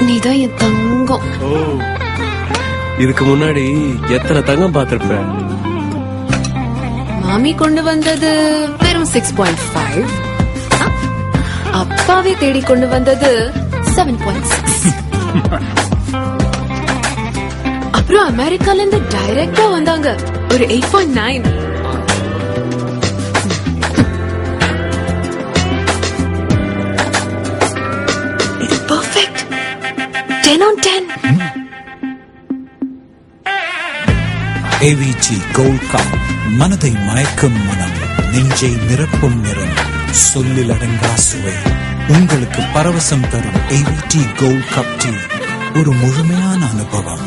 நீதான் என் தங்கம். இதுக்கு முன்னாடி எத்தனை தங்கம் பார்த்திருப்ப? மாமி கொண்டு வந்தது வெறும் 6.5. அப்பாவே தேடி கொண்டு வந்தது 7.6. அப்புறம் அமெரிக்கால இருந்து டைரக்டா வந்தாங்க ஒரு 8.9. இது perfect. 10 on 10. AVT Gold Cup மனதை மயக்கும் மனம், நெஞ்சை நிரப்பும் நிறம், சொல்லில் அடங்கா சுவை. உங்களுக்கு பரவசம் தரும் AVT Gold Cup டீ ஒரு முழுமையான அனுபவம்.